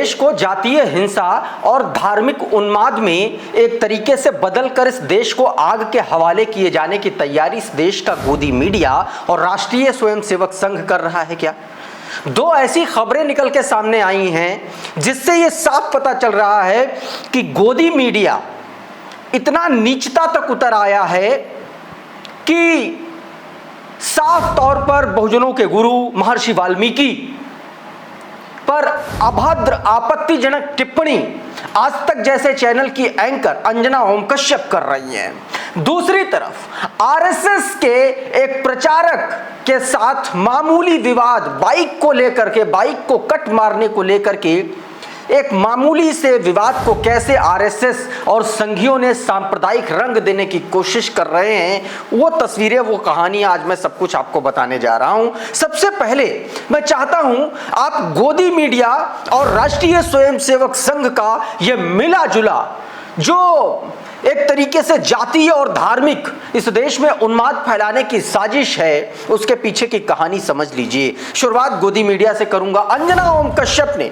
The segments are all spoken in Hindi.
देश को जातीय हिंसा और धार्मिक उन्माद में एक तरीके से बदलकर इस देश को आग के हवाले किए जाने की तैयारी इस देश का गोदी मीडिया और राष्ट्रीय स्वयंसेवक संघ कर रहा है क्या? दो ऐसी खबरें निकल के सामने आई हैं जिससे यह साफ पता चल रहा है कि गोदी मीडिया इतना नीचता तक उतर आया है कि साफ तौर पर बहुजनों के गुरु महर्षि वाल्मीकि पर अभद्र आपत्तिजनक टिप्पणी आज तक जैसे चैनल की एंकर अंजना ओम कश्यप कर रही हैं। दूसरी तरफ आरएसएस के एक प्रचारक के साथ मामूली विवाद बाइक को लेकर के, बाइक को कट मारने को लेकर के एक मामूली से विवाद को कैसे आरएसएस और संघियों ने सांप्रदायिक रंग देने की कोशिश कर रहे हैं, वो तस्वीरें, वो कहानी आज मैं सब कुछ आपको बताने जा रहा हूं। सबसे पहले मैं चाहता हूं आप गोदी मीडिया और राष्ट्रीय स्वयंसेवक संघ का ये मिला जुला जो एक तरीके से जातीय और धार्मिक इस देश में उन्माद फैलाने की साजिश है, उसके पीछे की कहानी समझ लीजिए। शुरुआत गोदी मीडिया से करूंगा। अंजना ओम कश्यप ने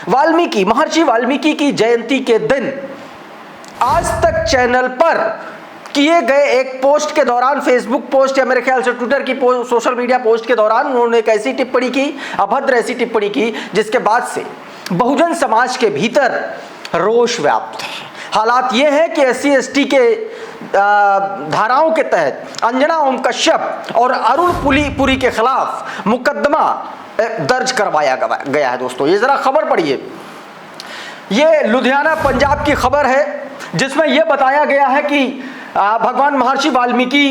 महर्षि वाल्मीकि की जयंती के दिन आज तक चैनल पर किए गए एक पोस्ट के दौरान, फेसबुक पोस्ट या मेरे ख्याल से ट्विटर की सोशल मीडिया पोस्ट के दौरान उन्होंने एक ऐसी टिप्पणी की, अभद्र ऐसी टिप्पणी की, जिसके बाद से बहुजन समाज के भीतर रोष व्याप्त है। हालात ये है कि SC ST के धाराओं के तहत अंजना ओम कश्यप और अरुण पुरी के खिलाफ मुकदमा दर्ज करवाया गया है। दोस्तों ये जरा खबर पढ़िए। ये लुधियाना पंजाब की खबर है जिसमें यह बताया गया है कि भगवान महर्षि वाल्मीकि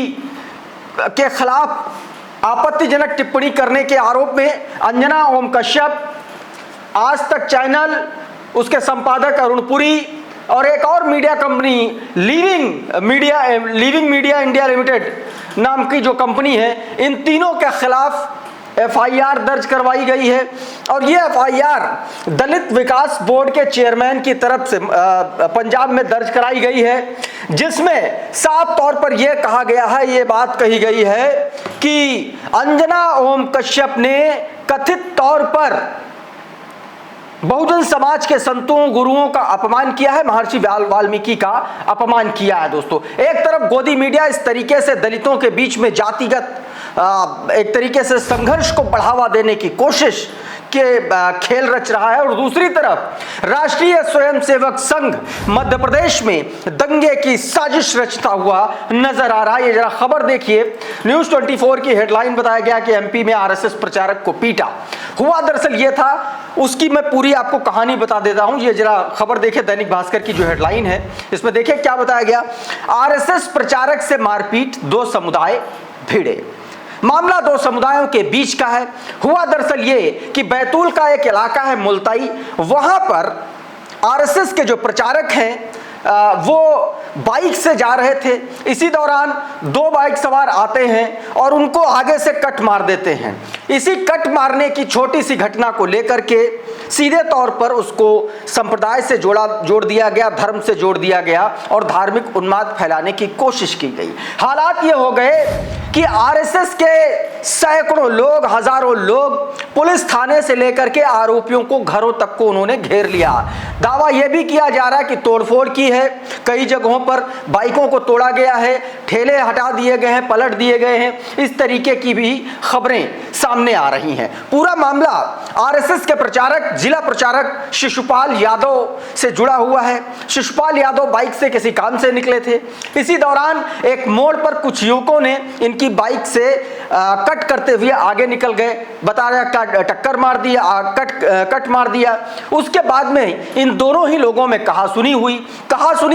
के खिलाफ आपत्तिजनक टिप्पणी करने के आरोप में अंजना ओम कश्यप, आज तक चैनल, उसके संपादक अरुण पुरी और एक और media company living media India limited नाम की जो कंपनी है, इन तीनों के खिलाफ FIR दर्ज करवाई गई है। और ये FIR दलित विकास बोर्ड के चेयरमैन की तरफ से पंजाब में दर्ज कराई गई है, जिसमें साफ तौर पर यह कहा गया है, ये बात कही गई है कि अंजना ओम कश्यप ने कथित तौर पर बहुजन समाज के संतों गुरुओं का अपमान किया है, महर्षि वाल्मीकि का अपमान किया है। दोस्तों एक तरफ गोदी मीडिया इस तरीके से दलितों के बीच में जातिगत एक तरीके से संघर्ष को बढ़ावा देने की कोशिश के खेल रच रहा है, और दूसरी तरफ राष्ट्रीय स्वयंसेवक संघ मध्य प्रदेश में दंगे की साजिश रचता हुआ नजर आ रहा है। ये जरा खबर देखिए। न्यूज 24 की हेडलाइन बताया गया कि MP में RSS प्रचारक को पीटा। हुआ दरअसल ये था, उसकी मैं पूरी आपको कहानी बता देता हूं। ये जरा खबर देखिए, दैनिक भास्कर की जो हेडलाइन है इसमें देखिए क्या बताया गया। RSS प्रचारक से मारपीट, दो समुदाय भिड़े। मामला दो समुदायों के बीच का है। हुआ दरअसल ये कि बैतूल का एक इलाका है मुल्ताई, वहां पर RSS के जो प्रचारक हैं वो बाइक से जा रहे थे। इसी दौरान दो बाइक सवार आते हैं और उनको आगे से कट मार देते हैं। इसी कट मारने की छोटी सी घटना को लेकर के सीधे तौर पर उसको संप्रदाय से जोड़ दिया गया, धर्म से जोड़ दिया गया और धार्मिक उन्माद फैलाने की कोशिश की गई। हालात ये हो गए कि RSS के सैकड़ों लोग, हजारों लोग पुलिस थाने से लेकर के आरोपियों को घरों तक को उन्होंने घेर लिया। दावा यह भी किया जा रहा है कि तोड़फोड़ की है, कई जगहों पर बाइकों को तोड़ा गया है, ठेले हटा दिए गए हैं, पलट दिए गए हैं। इस तरीके की भी खबरें सामने आ रही हैं। पूरा मामला RSS के प्रचारक, जिला प्रचारक शिशुपाल यादव से जुड़ा हुआ है। शिशुपाल यादव बाइक से किसी काम से निकले थे। इसी दौरान एक मोड़ पर कुछ युवकों ने इनकी बाइक से कट करते हुए आगे निकल गए, बता रहा टक्कर मार दिया, कट मार दिया। उसके बाद में इन दोनों ही लोगों में कहासुनी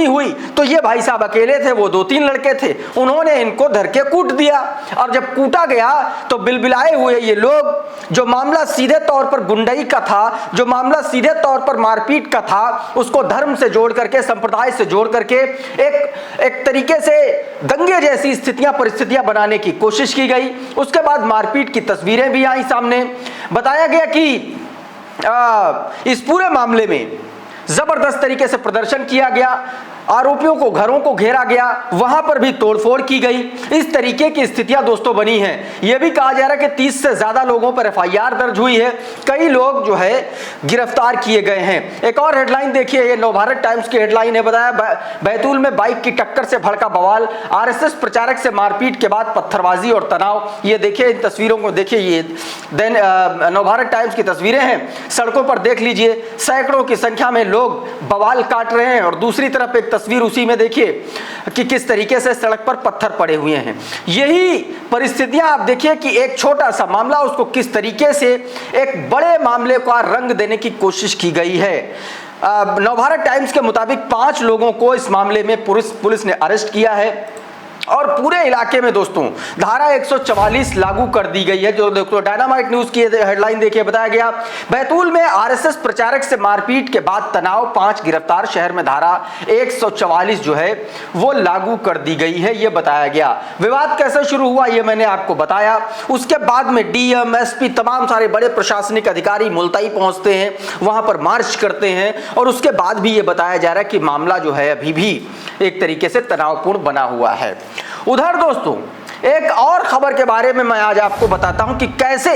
हुई तो ये भाई साहब अकेले थे, वो 2-3 लड़के थे, उन्होंने इनको धर के कूट दिया। और जब कूटा गया तो बिलबिलाए हुए ये लोग, जो मामला सीधे तौर पर गुंडई का था, जो मामला सीधे तौर पर मारपीट का था, उसको धर्म से जोड़ करके, संप्रदाय से जोड़ करके एक तरीके से दंगे जैसी परिस्थितियां बनाने की कोशिश की गई। उसके बाद मारपीट की तस्वीरें भी आई सामने। बताया गया कि इस पूरे मामले में जबरदस्त तरीके से प्रदर्शन किया गया। आरोपियों को घरों को घेरा गया, वहां पर भी तोड़फोड़ की गई। इस तरीके की स्थितियां दोस्तों बनी हैं। यह भी कहा जा रहा है कि 30 से ज्यादा लोगों पर एफआईआर दर्ज हुई है, कई लोग जो है गिरफ्तार किए गए हैं। एक और हेडलाइन देखिए, ये नवभारत टाइम्स की हेडलाइन है, बताया बैतूल में बाइक की टक्कर से भड़का बवाल, आरएसएस प्रचारक से मारपीट के बाद पत्थरबाजी और तनाव। ये देखिए, इन तस्वीरों को देखिए, ये नवभारत टाइम्स की तस्वीरें हैं, सड़कों पर देख लीजिए, सैकड़ों की संख्या में लोग बवाल काट रहे हैं। और दूसरी तरफ एक तस्वीर उसी में देखिए कि किस तरीके से सड़क पर पत्थर पड़े हुए हैं। यही परिस्थितियां आप देखिए कि एक छोटा सा मामला, उसको किस तरीके से एक बड़े मामले का रंग देने की कोशिश की गई है। नवभारत टाइम्स के मुताबिक 5 लोगों को इस मामले में पुलिस ने अरेस्ट किया है और पूरे इलाके में दोस्तों धारा 144 लागू कर दी गई है। जो दोस्तों डायनामाइट न्यूज की हेडलाइन देखिए, बताया गया बैतूल में आरएसएस प्रचारक से मारपीट के बाद तनाव, 5 गिरफ्तार, शहर में धारा 144 जो है वो लागू कर दी गई है, ये बताया गया। विवाद कैसे शुरू हुआ ये मैंने आपको बताया। उसके बाद में डीएम, एसपी, तमाम सारे बड़े प्रशासनिक अधिकारी मुल्ताई पहुंचते हैं, वहां पर मार्च करते हैं और उसके बाद भी ये बताया जा रहा है कि मामला जो है अभी भी एक तरीके से तनावपूर्ण बना हुआ है। उधर दोस्तों एक और खबर के बारे में मैं आज आपको बताता हूं कि कैसे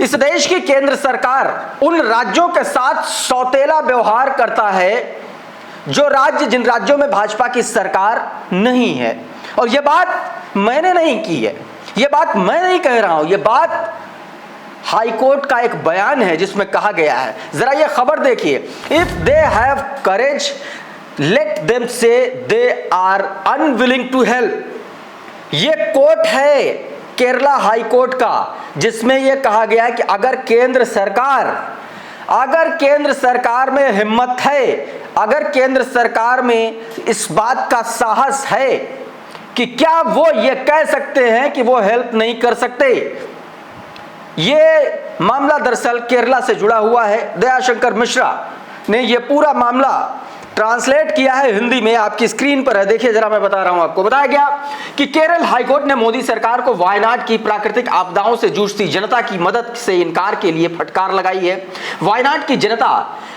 इस देश की केंद्र सरकार उन राज्यों के साथ सौतेला व्यवहार करता है जिन राज्यों में भाजपा की सरकार नहीं है। और यह बात मैंने नहीं की है, यह बात मैं नहीं कह रहा हूं, यह बात हाईकोर्ट का एक बयान है जिसमें कहा गया है। जरा यह खबर देखिए, if they have courage let them say they are unwilling to help. ये कोर्ट है केरला हाई कोर्ट का, जिसमें यह कहा गया है कि अगर केंद्र सरकार में हिम्मत है, अगर केंद्र सरकार में इस बात का साहस है कि क्या वो ये कह सकते हैं कि वो हेल्प नहीं कर सकते। ये मामला दरअसल केरला से जुड़ा हुआ है। दयाशंकर मिश्रा ने ये पूरा मामला ट्रांसलेट किया है हिंदी में, आपकी स्क्रीन पर है, देखिए जरा मैं बता रहा हूं आपको। बताया गया कि केरल हाईकोर्ट ने मोदी सरकार को वायनाड की प्राकृतिक आपदाओं से जूझती जनता की मदद से इनकार के लिए फटकार लगाई है। वायनाड की जनता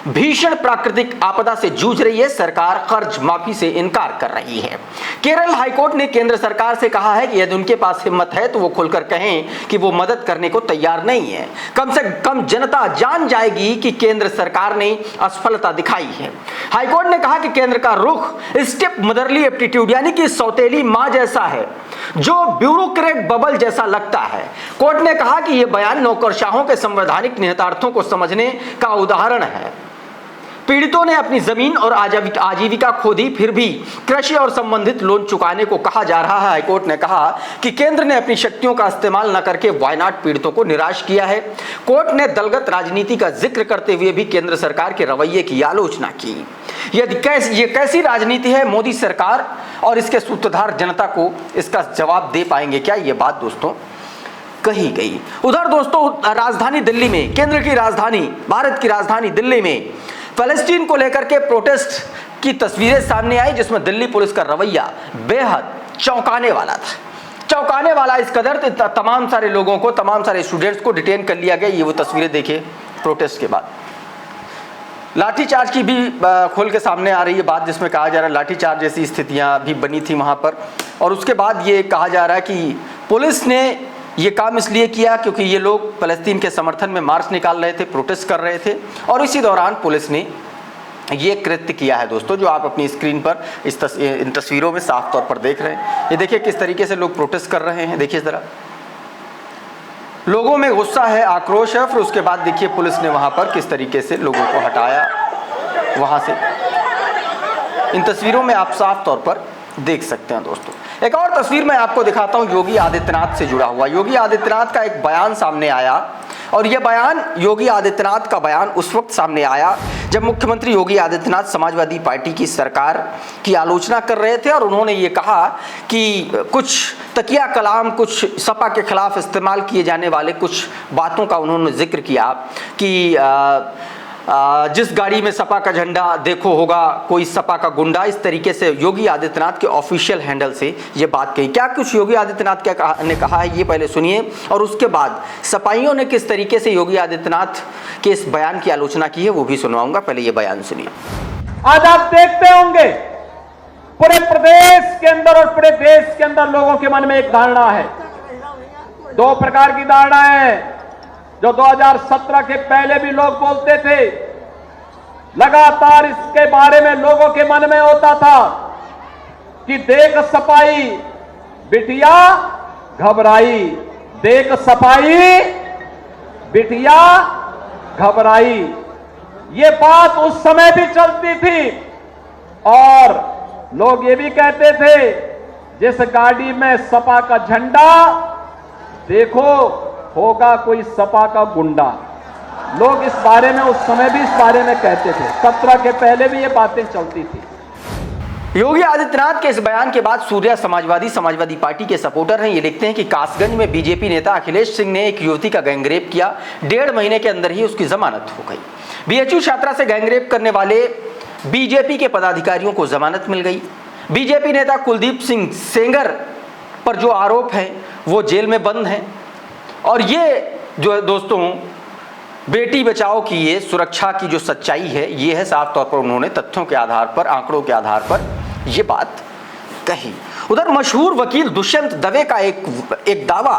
भीषण प्राकृतिक आपदा से जूझ रही है, सरकार कर्ज माफी से इनकार कर रही है। केरल हाईकोर्ट ने केंद्र सरकार से कहा है कि यदि उनके पास हिम्मत है तो वो खुलकर कहें कि वो मदद करने को तैयार नहीं है। कम से कम जनता जान जाएगी कि केंद्र सरकार ने असफलता दिखाई है। हाईकोर्ट ने कहा कि केंद्र का रुख स्टेप मदरली एप्टीट्यूड यानी कि सौतेली मां जैसा है, जो ब्यूरोक्रेट बबल जैसा लगता है। कोर्ट ने कहा कि यह बयान नौकरशाहों के संवैधानिक निहितार्थों को समझने का उदाहरण है। पीड़ितों ने अपनी जमीन और आजीविका खो दी, फिर भी कृषि और संबंधित लोन चुकाने को कहा जा रहा है। हाईकोर्ट ने कहा कि केंद्र ने अपनी शक्तियों का इस्तेमाल न करके वायनाड पीड़ितों को निराश किया है। कोर्ट ने दलगत राजनीति का जिक्र करते हुए भी केंद्र सरकार के रवैये की आलोचना की। ये कैसी राजनीति है मोदी सरकार और इसके सूत्रधार जनता को इसका जवाब दे पाएंगे क्या, ये बात दोस्तों कही गई। उधर दोस्तों राजधानी दिल्ली में, केंद्र की राजधानी, भारत की राजधानी दिल्ली में फलस्तीन को लेकर के प्रोटेस्ट की तस्वीरें सामने आई, जिसमें दिल्ली पुलिस का रवैया बेहद चौंकाने वाला था। चौंकाने वाला इस कदर तमाम सारे लोगों को, तमाम सारे स्टूडेंट्स को डिटेन कर लिया गया। ये वो तस्वीरें देखिए प्रोटेस्ट के बाद। लाठीचार्ज की भी खोल के सामने आ रही है बात, जिसमें कहा जा रहा है लाठीचार्ज जैसी स्थितियां भी बनी थी वहां पर। और उसके बाद ये कहा जा रहा है कि पुलिस ने ये काम इसलिए किया क्योंकि ये लोग फलस्तीन के समर्थन में मार्च निकाल रहे थे, प्रोटेस्ट कर रहे थे, और इसी दौरान पुलिस ने ये कृत्य किया है दोस्तों, जो आप अपनी स्क्रीन पर इन तस्वीरों में साफ तौर पर देख रहे हैं। ये देखिए किस तरीके से लोग प्रोटेस्ट कर रहे हैं, देखिए ज़रा, लोगों में गुस्सा है, आक्रोश है। फिर उसके बाद देखिए पुलिस ने वहाँ पर किस तरीके से लोगों को हटाया वहाँ से। इन तस्वीरों में आप साफ तौर पर देख सकते हैं दोस्तों। एक और तस्वीर मैं आपको दिखाता हूं योगी आदित्यनाथ से जुड़ा हुआ। योगी आदित्यनाथ का एक बयान सामने आया, और यह बयान, योगी आदित्यनाथ का बयान उस वक्त सामने आया जब मुख्यमंत्री योगी आदित्यनाथ समाजवादी पार्टी की सरकार की आलोचना कर रहे थे, और उन्होंने ये कहा कि कुछ तकिया कलाम, कुछ सपा के खिलाफ इस्तेमाल किए जाने वाले कुछ बातों का उन्होंने जिक्र किया कि जिस गाड़ी में सपा का झंडा देखो होगा कोई सपा का गुंडा। इस तरीके से योगी आदित्यनाथ के ऑफिशियल हैंडल से ये बात कही। क्या कुछ योगी आदित्यनाथ ने कहा है ये पहले सुनिए, और उसके बाद सपाइयों ने किस तरीके से योगी आदित्यनाथ के इस बयान की आलोचना की है वो भी सुनवाऊंगा। पहले ये बयान सुनिए। आज आप देखते होंगे पूरे प्रदेश के अंदर और पूरे देश के अंदर लोगों के मन में एक धारणा है, दो प्रकार की धारणा है। जो 2017 के पहले भी लोग बोलते थे, लगातार इसके बारे में लोगों के मन में होता था कि देख सपाई बिटिया घबराई, देख सपाई बिटिया घबराई। ये बात उस समय भी चलती थी और लोग ये भी कहते थे, जिस गाड़ी में सपा का झंडा देखो होगा कोई सपा का गुंडा। लोग इस बारे में उस समय भी इस बारे में कहते थे, 17 के पहले भी ये बातें चलती थी। योगी आदित्यनाथ के इस बयान के बाद सूर्या समाजवादी पार्टी के सपोर्टर हैं। ये लिखते हैं कि कासगंज में बीजेपी नेता अखिलेश सिंह ने एक युवती का गैंगरेप किया, 1.5 महीने के अंदर ही उसकी जमानत हो गई। बीएचयू छात्रा से गैंगरेप करने वाले बीजेपी के पदाधिकारियों को जमानत मिल गई। बीजेपी नेता कुलदीप सिंह सेंगर पर जो आरोप है वो जेल में बंद हैं। और ये जो है दोस्तों, बेटी बचाओ की ये सुरक्षा की जो सच्चाई है, ये है साफ तौर पर उन्होंने तथ्यों के आधार पर, आंकड़ों के आधार पर ये बात कही। उधर मशहूर वकील दुष्यंत दवे का एक दावा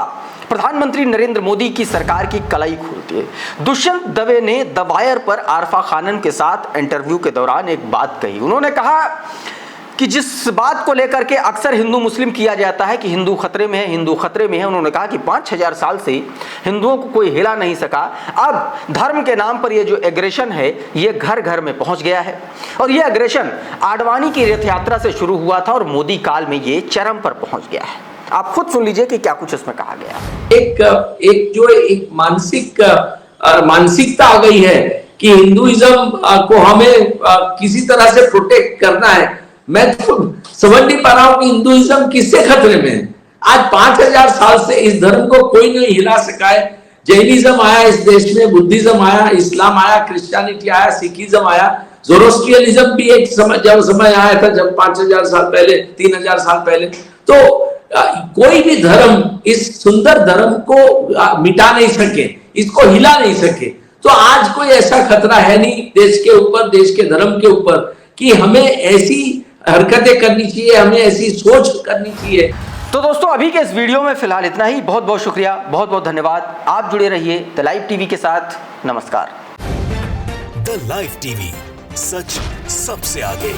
प्रधानमंत्री नरेंद्र मोदी की सरकार की कलाई खोलती है। दुष्यंत दवे ने द वायर पर आरफा खानन के साथ इंटरव्यू के दौरान एक बात कही। उन्होंने कहा कि जिस बात को लेकर के अक्सर हिंदू मुस्लिम किया जाता है कि हिंदू खतरे में है, हिंदू खतरे में है, उन्होंने कहा कि 5000 साल से हिंदुओं को कोई हिला नहीं सका। अब धर्म के नाम पर ये जो एग्रेशन है ये घर घर में पहुंच गया है। और ये एग्रेशन आडवाणी की रथ यात्रा से शुरू हुआ था और मोदी काल में ये चरम पर पहुंच गया है। आप खुद सुन लीजिए कि क्या कुछ इसमें कहा गया है। एक मानसिकता आ गई है कि हिंदुइज्म को हमें किसी तरह से प्रोटेक्ट करना है। मैं तो समझ नहीं पा रहा हूं कि हिंदुइज्म किससे खतरे में है। आज 5000 साल से इस धर्म को कोई नहीं हिला सका है। जैनिज्म आया इस देश में, बुद्धिज्म आया, इस्लाम आया, क्रिश्चियनिटी आया, सिखिज्म आया, ज़ोरोस्ट्रियनिज्म भी एक समय आया था जब 5000 साल पहले, 3000 साल पहले। तो कोई भी धर्म इस सुंदर धर्म को मिटा नहीं सके, इसको हिला नहीं सके। तो आज कोई ऐसा खतरा है नहीं देश के ऊपर, देश के धर्म के ऊपर, कि हमें ऐसी हरकतें करनी चाहिए, हमें ऐसी सोच करनी चाहिए। तो दोस्तों अभी के इस वीडियो में फिलहाल इतना ही। बहुत बहुत शुक्रिया, बहुत बहुत धन्यवाद। आप जुड़े रहिए द लाइव टीवी के साथ। नमस्कार। द लाइव टीवी, सच सबसे आगे।